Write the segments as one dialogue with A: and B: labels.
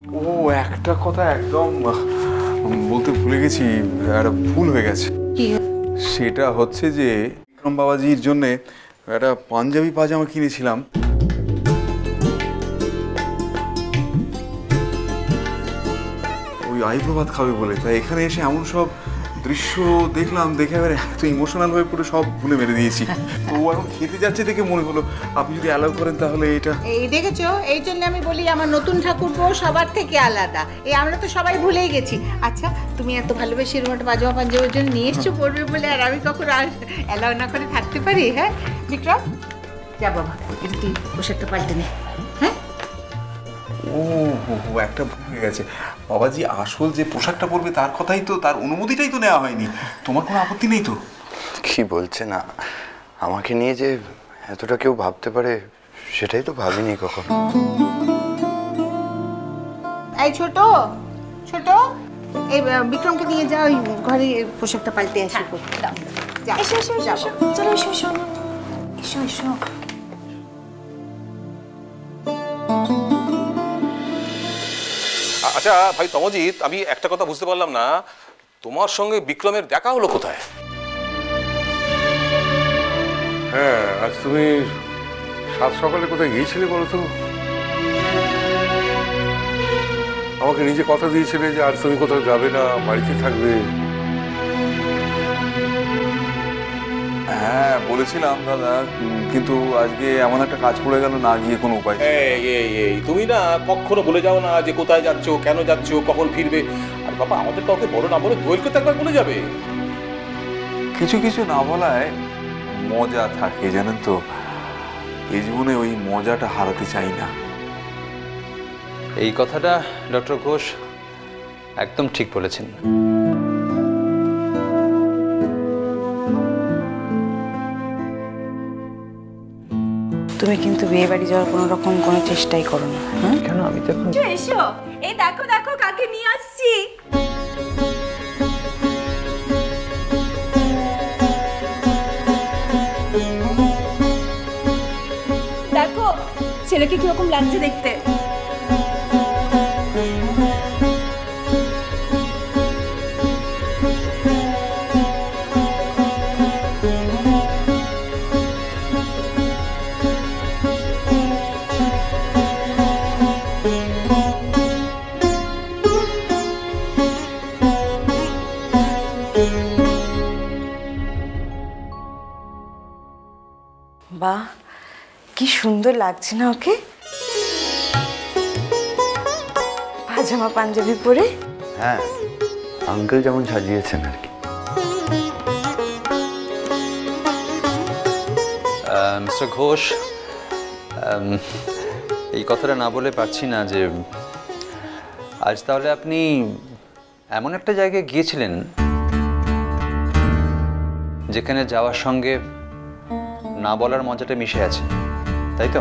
A: ও, একটা কথা একদম বলতে ভুলে গেছি, একটা ভুল হয়ে গেছে। সেটা হচ্ছে যে বিক্রম বাবাজির জন্য একটা পাঞ্জাবি পাজামা কিনেছিলাম, ওই আইব্রো ভাত খাবে বলে। তাই এখানে এসে এমন সব দৃশ্য দেখলাম, দেখে এবারে এত ইমোশনাল হয়ে পুরো সব ভুলে মেরে দিয়েছি। তো ও এখন খেতে যাচ্ছে দেখে মনে হলো আপনি যদি অ্যালাউ করেন তাহলে এটা।
B: এই দেখেছো, এই জন্য আমি বলি আমার নতুন ঠাকুরপো সবার থেকে আলাদা। এই আমরা তো সবাই ভুলেই গেছি। আচ্ছা, তুমি এত ভালোবেসে এরকম একটা পাজামা পাঞ্জাবির জন্য নিয়ে এসছো পড়বে বলে, আর আমি কখন আর অ্যালাউ না করে থাকতে পারি? হ্যাঁ বিক্রম, যা বাবা এটা তুই পোশাকটা পাল্টে নে। হ্যাঁ,
A: ও হো, একটা ভুল হয়ে গেছে। বাবাজি আসল যে পোশাকটা পরবে তার কথাই তো, তার অনুমতিটাই তো নেওয়া হয়নি। তোমার কোনো আপত্তি নেই তো?
C: কি বলছে না, আমাকে নিয়ে যে এতটা কেউ ভাবতে পারে সেটাই তো ভাবিনি কখনো।
B: এই ছোট ছোট, এই বিক্রমকে নিয়ে যাও, ওই ঘরে পোশাকটা পাল্টে আসি। যা,
D: এসো এসো এসো এসো, চলো এসো এসো এসো এসো।
E: আচ্ছা ভাই তমজিৎ, আমি একটা কথা বুঝতে পারলাম না, তোমার সঙ্গে বিক্রমের দেখা হলো কোথায়?
F: হ্যাঁ, আজ তুমি সাত সকালে কোথায় গিয়েছিলে বলো তো? আমাকে নিজে কথা দিয়েছিলে যে আজ তুমি কোথাও যাবে না, বাড়িতে থাকবে।
A: হ্যাঁ বলেছিলাম দাদা, কিন্তু আজকে এমন একটা কাজ পড়ে গেল, না গিয়ে কোনো উপায়।
E: এই তুমি না কখনো বলে যাও না যে কোথায় যাচ্ছো, কেন যাচ্ছো, কখন ফিরবে। আর বাবা, আমাদের কাউকে বড় না বলে দোয়েলকে তো একবার বলে যাবে।
A: কিছু কিছু না বলায় মজা থাকে জানেন তো, এই জীবনে ওই মজাটা হারাতে চাই না।
G: এই কথাটা ডক্টর ঘোষ একদম ঠিক বলেছেন।
D: তুমি কিন্তু বিয়ে বাড়ি যাওয়ার কোনো রকম কোনো চেষ্টাই করো না। হ্যাঁ,
G: কেন? আমি তো এখন
D: এসো, এই দেখো দেখো কাকে নিয়ে আসছি। দেখো ছেলেকে কিরকম লাগছে দেখতে। বাহ, কি সুন্দর লাগছে না ওকে পাজামা পাঞ্জাবি পরে।
C: হ্যাঁ, আঙ্কেল যেমন সাজিয়েছেন আর কি।
G: মিস্টার ঘোষ, এই কথাটা না বলে পারছি না যে আজ তাহলে আপনি এমন একটা জায়গায় গিয়েছিলেন যেখানে যাওয়ার সঙ্গে না বলার মজাটা মিশে আছে, তাই তো?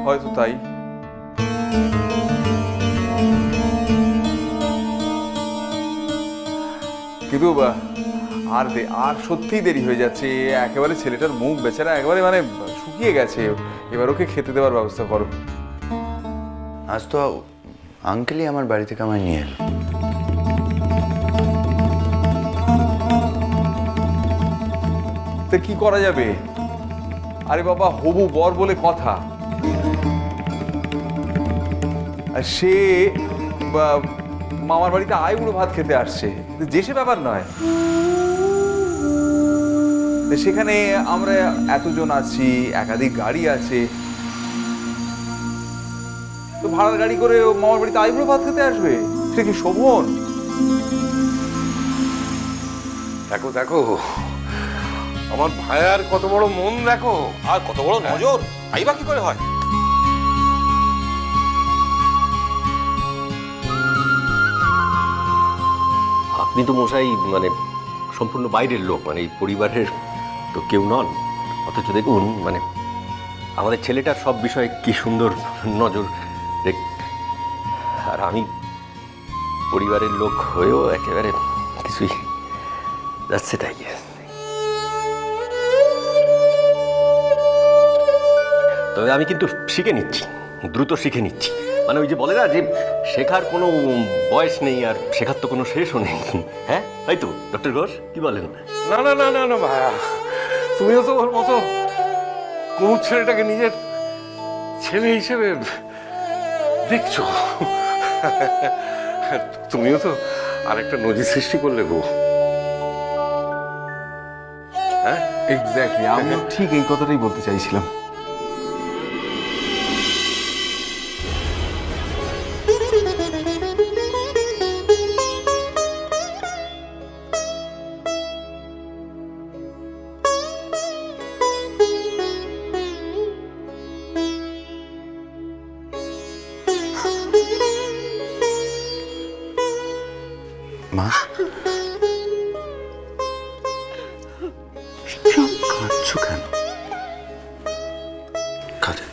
A: হয়তো তাই। কিন্তু আর সত্যিই দেরি হয়ে যাচ্ছে। একেবারে ছেলেটার মুখ বেচারা একেবারে মানে শুকিয়ে গেছে। এবার ওকে খেতে দেওয়ার ব্যবস্থা করো।
C: আজ তো আঙ্কেলই আমার বাড়ি থেকে আমায় নিয়ে এলো।
A: তা কি করা যাবে? আরে বাবা, হবু বর বলে কথা, আর সে মামার বাড়িতে আইবুড়ো ভাত খেতে আসছে, যে সে ব্যাপার নয়। সেখানে আমরা এতজন আছি, একাধিক গাড়ি আছে, তো ভাড়ার গাড়ি করে মামার বাড়িতে আইবুড়ো ভাত খেতে আসবে, সে কি শোভন?
F: দেখো দেখো, আমার ভাইয়ার কত বড় মন দেখো,
E: আর কত বড় নজর, তাই বা কি করে হয়?
H: আপনি তো মশাই মানে সম্পূর্ণ বাইরের লোক, মানে এই পরিবারের তো কেউ নন, অথচ দেখুন মানে আমাদের ছেলেটার সব বিষয়ে কি সুন্দর নজর আর আমি পরিবারের লোক হয়েও একেবারে কিছুই যাচ্ছে তাই। তবে আমি কিন্তু শিখে নিচ্ছি, দ্রুত শিখে নিচ্ছি। মানে ওই যে বলে না যে শেখার কোনো বয়স নেই আর শেখার তো কোনো শেষও নেই। হ্যাঁ তাই তো ডক্টর ঘোষ, কি বলেন?
F: না না না না না ভাইয়া, তুমিও তো ওর মতো কোন ছেলেটাকে নিজের ছেলে হিসেবে দেখছো। তুমিও তো আরেকটা নজির সৃষ্টি করলে গো। হ্যাঁ
A: এক্স্যাক্টলি, আমি ঠিক এই কথাটাই বলতে চাইছিলাম।
C: মা কাঁদছো কেন? কাঁদে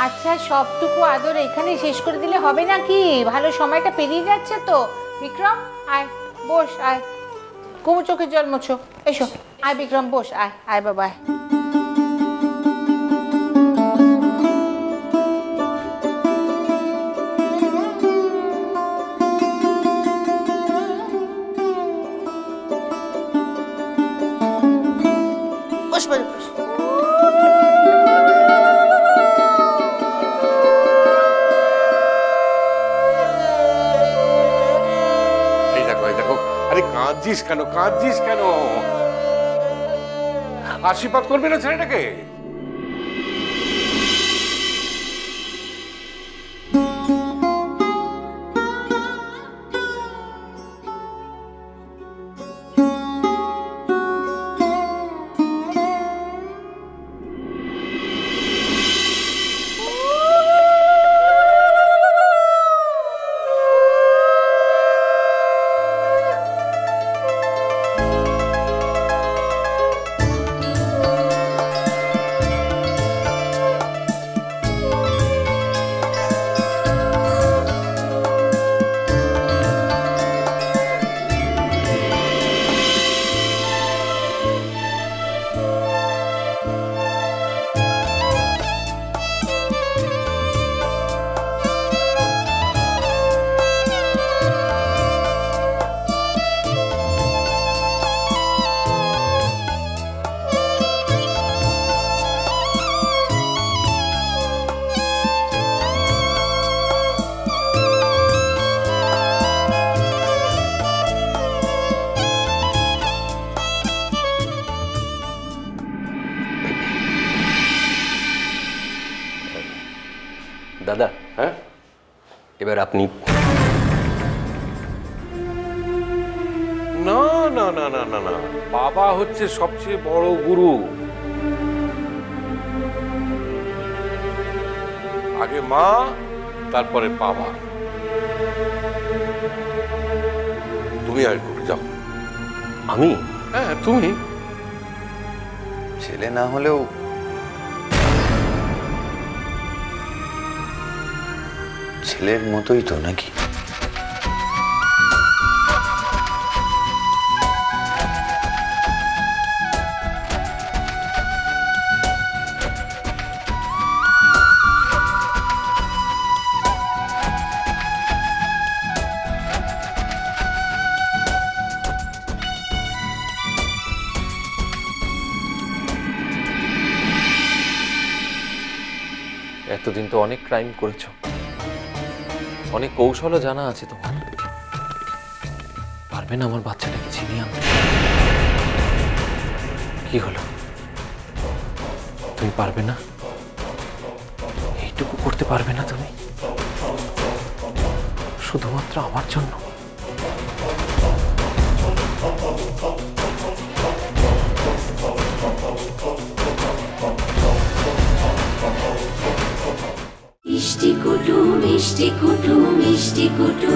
B: আচ্ছা, সবটুকু আদর এখানে শেষ করে দিলে হবে নাকি? ভালো সময়টা পেরিয়ে যাচ্ছে তো। বিক্রম আয়, বস, আয়। কুমু চোখের জল মোছো, এসো। আয় বিক্রম, বস, আয় আয় বাবা, আয়। বস বস বস।
F: আরে কাঁদছিস কেন, কাঁদছিস কেন? আশীর্বাদ করবে না ছেলেটাকে?
H: দাদা,
F: হ্যাঁ
H: এবার আপনি।
F: না না না না না না, বাবা হচ্ছে সবচেয়ে বড় গুরু। আগে মা, তারপরে বাবা। তুমি আর একটু যাও।
H: আমি?
F: হ্যাঁ তুমি।
C: ছেলে না হলেও ছেলের মতোই তো নাকি?
E: এতদিন তো অনেক ক্রাইম করেছো, অনেক কৌশলও জানা আছে তোমার। পারবে না আমার বাচ্চাটাকে ছিনিয়ে আনতে? কি হলো, তুমি পারবে না? এইটুকু করতে পারবে না তুমি, শুধুমাত্র আমার জন্য?
I: মিষ্টি কুটু মিষ্টি কুটু মিষ্টি কুটু।